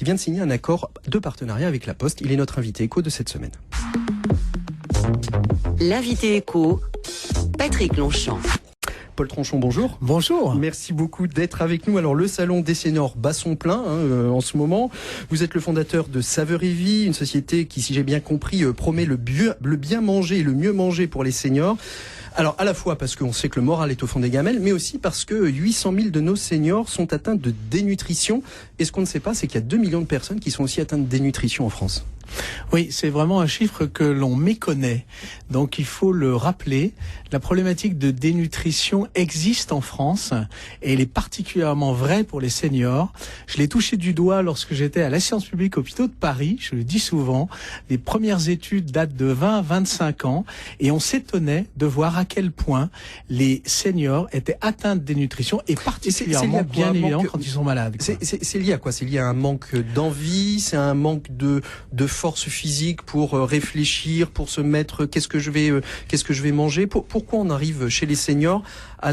qui vient de signer un accord de partenariat avec La Poste. Il est notre invité éco de cette semaine. L'invité éco, Patrick Longchamp. Paul Tronchon, bonjour. Bonjour. Merci beaucoup d'être avec nous. Alors, le salon des seniors bat son plein en ce moment. Vous êtes le fondateur de Saveur et Vie, une société qui, si j'ai bien compris, promet le bien manger et le mieux manger pour les seniors. Alors, à la fois parce qu'on sait que le moral est au fond des gamelles, mais aussi parce que 800 000 de nos seniors sont atteints de dénutrition. Et ce qu'on ne sait pas, c'est qu'il y a 2 millions de personnes qui sont aussi atteintes de dénutrition en France. Oui, c'est vraiment un chiffre que l'on méconnaît. Donc il faut le rappeler, la problématique de dénutrition existe en France et elle est particulièrement vraie pour les seniors. Je l'ai touché du doigt lorsque j'étais à la Science publique Hôpitaux de Paris, je le dis souvent. Les premières études datent de 20 à 25 ans et on s'étonnait de voir à quel point les seniors étaient atteints de dénutrition et particulièrement bien évidemment quand ils sont malades. C'est lié à quoi? C'est lié à un manque d'envie, c'est un manque de force physique pour réfléchir, pour se mettre qu'est-ce que je vais manger. Pourquoi on arrive chez les seniors à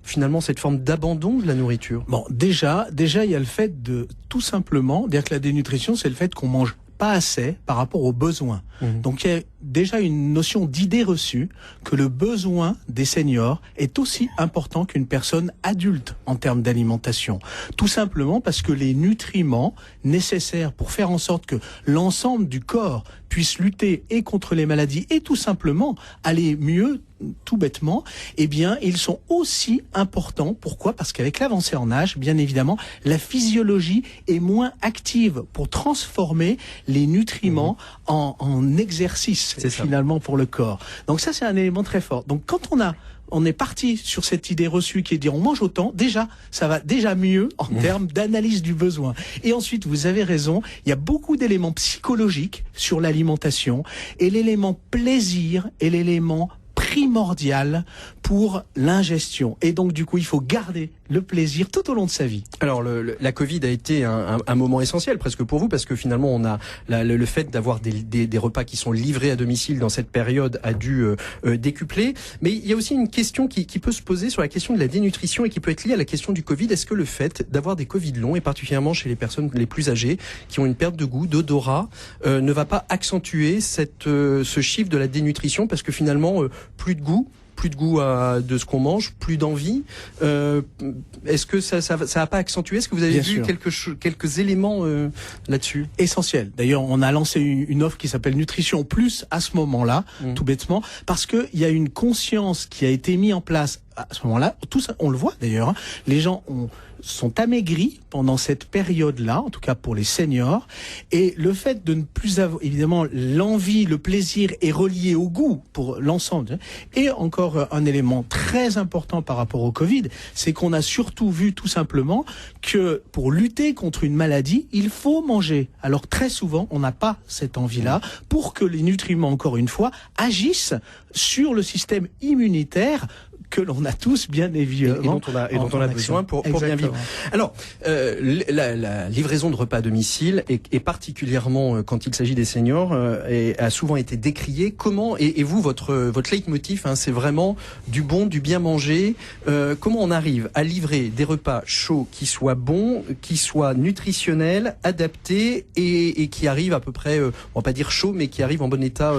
finalement cette forme d'abandon de la nourriture? Bon, déjà il y a le fait de tout simplement dire que la dénutrition, c'est le fait qu'on mange pas assez par rapport aux besoins. Donc il y a déjà une notion d'idée reçue que le besoin des seniors est aussi important qu'une personne adulte en termes d'alimentation. Tout simplement parce que les nutriments nécessaires pour faire en sorte que l'ensemble du corps puisse lutter et contre les maladies et tout simplement aller mieux, tout bêtement, eh bien, ils sont aussi importants. Pourquoi? Parce qu'avec l'avancée en âge, bien évidemment, la physiologie est moins active pour transformer les nutriments en exercice, finalement, pour le corps. Donc ça, c'est un élément très fort. Donc quand on est parti sur cette idée reçue qui est de dire on mange autant, déjà, ça va déjà mieux en termes d'analyse du besoin. Et ensuite, vous avez raison, il y a beaucoup d'éléments psychologiques sur l'alimentation et l'élément plaisir et l'élément primordial pour l'ingestion. Et donc, du coup, il faut garder le plaisir tout au long de sa vie. Alors, la Covid a été un moment essentiel presque pour vous, parce que finalement, on a le fait d'avoir des repas qui sont livrés à domicile dans cette période a dû décupler. Mais il y a aussi une question qui peut se poser sur la question de la dénutrition et qui peut être liée à la question du Covid. Est-ce que le fait d'avoir des Covid longs, et particulièrement chez les personnes les plus âgées, qui ont une perte de goût, d'odorat, ne va pas accentuer ce chiffre de la dénutrition, parce que finalement, plus de goût de ce qu'on mange, plus d'envie. Est-ce que ça a pas accentué? Est-ce que vous avez vu quelques éléments là-dessus? Essentiel. D'ailleurs, on a lancé une offre qui s'appelle Nutrition Plus à ce moment-là, tout bêtement, parce que il y a une conscience qui a été mise en place à ce moment-là. Tout ça, on le voit d'ailleurs. Les gens sont amaigris pendant cette période-là, en tout cas pour les seniors, et le fait de ne plus avoir, évidemment, l'envie, le plaisir est relié au goût pour l'ensemble. Et encore un élément très important par rapport au Covid, c'est qu'on a surtout vu tout simplement que pour lutter contre une maladie, il faut manger. Alors très souvent, on n'a pas cette envie-là pour que les nutriments, encore une fois, agissent sur le système immunitaire que l'on a tous bien évidemment et dont on a besoin pour bien vivre. Alors, la livraison de repas à domicile est particulièrement, quand il s'agit des seniors, a souvent été décriée. Comment, et vous, votre leitmotiv, c'est vraiment du bon, du bien manger. Comment on arrive à livrer des repas chauds qui soient bons, qui soient nutritionnels, adaptés et qui arrivent à peu près, on va pas dire chaud, mais qui arrivent en bon état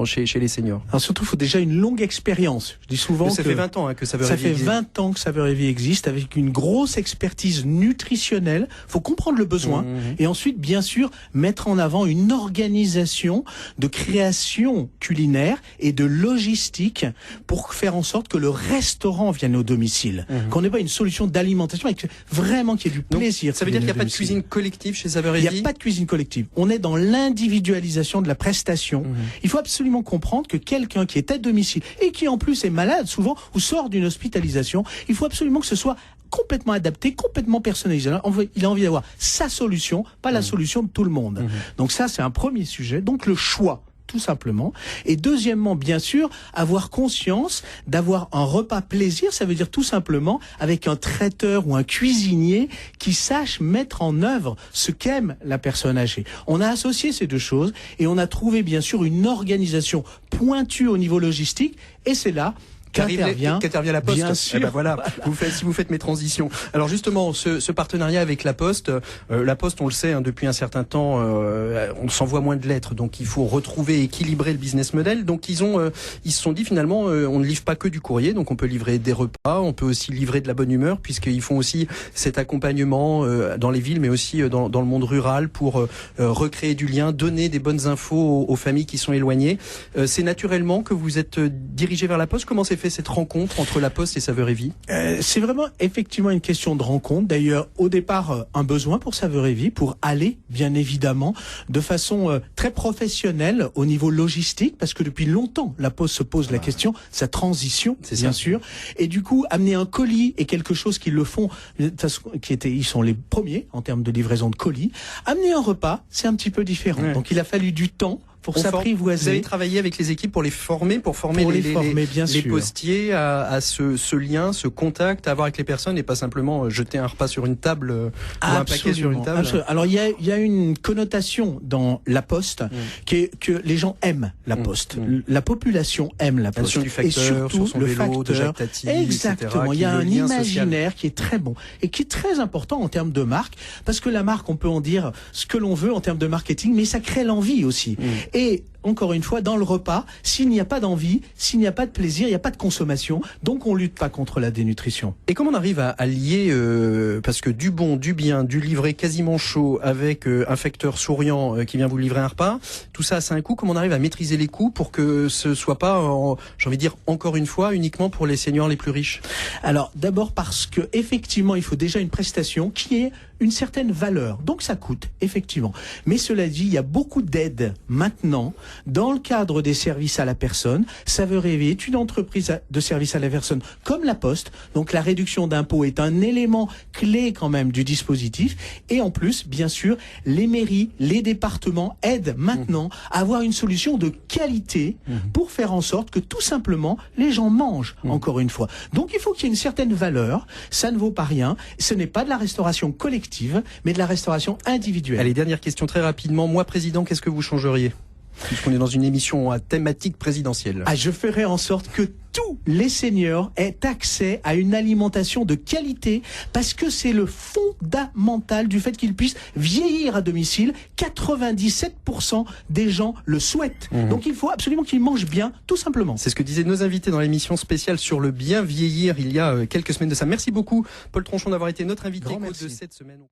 chez les seniors? Alors surtout, il faut déjà une longue expérience. Je dis souvent que ça fait 20 ans que Saveur et Vie existe. Ça fait 20 ans que Saveur et Vie existe, avec une grosse expertise nutritionnelle. Faut comprendre le besoin et ensuite, bien sûr, mettre en avant une organisation de création culinaire et de logistique pour faire en sorte que le restaurant vienne au domicile. Qu'on n'ait pas une solution d'alimentation avec vraiment qu'il y ait du plaisir. Donc, ça veut dire qu'il n'y a pas de cuisine collective chez Saveur et Vie? Il n'y a pas de cuisine collective. On est dans l'individualisation de la prestation. Il faut absolument comprendre que quelqu'un qui est à domicile et qui en plus est malade souvent ou sort d'une hospitalisation, il faut absolument que ce soit complètement adapté, complètement personnalisé. Il a envie d'avoir sa solution, pas la solution de tout le monde. Donc ça, c'est un premier sujet. Donc le choix, tout simplement. Et deuxièmement, bien sûr, avoir conscience d'avoir un repas plaisir, ça veut dire tout simplement avec un traiteur ou un cuisinier qui sache mettre en œuvre ce qu'aime la personne âgée. On a associé ces deux choses et on a trouvé bien sûr une organisation pointue au niveau logistique et c'est là qu'intervient la Poste. Bien sûr. Eh ben voilà, si vous faites mes transitions. Alors justement, ce partenariat avec la Poste, on le sait, hein, depuis un certain temps, on s'envoie moins de lettres, donc il faut retrouver, équilibrer le business model. Donc ils se sont dit finalement, on ne livre pas que du courrier, donc on peut livrer des repas, on peut aussi livrer de la bonne humeur, puisqu'ils font aussi cet accompagnement dans les villes, mais aussi dans le monde rural pour recréer du lien, donner des bonnes infos aux familles qui sont éloignées. C'est naturellement que vous êtes dirigé vers la Poste. Comment s'est fait cette rencontre entre la Poste et Saveur et Vie? C'est vraiment effectivement une question de rencontre. D'ailleurs, au départ, un besoin pour Saveur et Vie, pour aller, bien évidemment, de façon très professionnelle au niveau logistique, parce que depuis longtemps, la Poste se pose la question, sa transition, bien sûr. Et du coup, amener un colis est quelque chose qu'ils le font, ils sont les premiers en termes de livraison de colis. Amener un repas, c'est un petit peu différent. Ouais. Donc il a fallu du temps pour s'apprivoiser. Vous avez travaillé avec les équipes pour les former, les postiers à ce lien, ce contact à avoir avec les personnes et pas simplement jeter un repas sur une table ou un paquet sur une table. Absolument. Alors il y a une connotation dans la Poste qui est que les gens aiment la Poste. La population aime la Poste. Du facteur, et surtout sur son le vélo, facteur. de Jacques Tati, Exactement. etc., Il y a un imaginaire social qui est très bon et qui est très important en termes de marque, parce que la marque, on peut en dire ce que l'on veut en termes de marketing, mais ça crée l'envie aussi. Et encore une fois, dans le repas, s'il n'y a pas d'envie, s'il n'y a pas de plaisir, il n'y a pas de consommation, donc on lutte pas contre la dénutrition. Et comment on arrive à lier, parce que du bon, du bien, du livré quasiment chaud avec un facteur souriant qui vient vous livrer un repas, tout ça c'est un coût. Comment on arrive à maîtriser les coûts pour que ce soit pas, j'ai envie de dire encore une fois, uniquement pour les seniors les plus riches? Alors d'abord parce que effectivement, il faut déjà une prestation qui ait une certaine valeur. Donc ça coûte, effectivement. Mais cela dit, il y a beaucoup d'aides maintenant dans le cadre des services à la personne. Saveur et Vie est une entreprise de services à la personne comme la Poste. Donc la réduction d'impôts est un élément clé quand même du dispositif. Et en plus, bien sûr, les mairies, les départements aident maintenant à avoir une solution de qualité pour faire en sorte que tout simplement les gens mangent, encore une fois. Donc il faut qu'il y ait une certaine valeur. Ça ne vaut pas rien. Ce n'est pas de la restauration collective, mais de la restauration individuelle. Allez, dernière question très rapidement. Moi, président, qu'est-ce que vous changeriez ? Puisqu'on est dans une émission à thématique présidentielle. Je ferai en sorte que tous les seniors aient accès à une alimentation de qualité, parce que c'est le fondamental du fait qu'ils puissent vieillir à domicile. 97% des gens le souhaitent. Donc il faut absolument qu'ils mangent bien, tout simplement. C'est ce que disaient nos invités dans l'émission spéciale sur le bien vieillir il y a quelques semaines de ça. Merci beaucoup, Paul Tronchon, d'avoir été notre invité de cette semaine.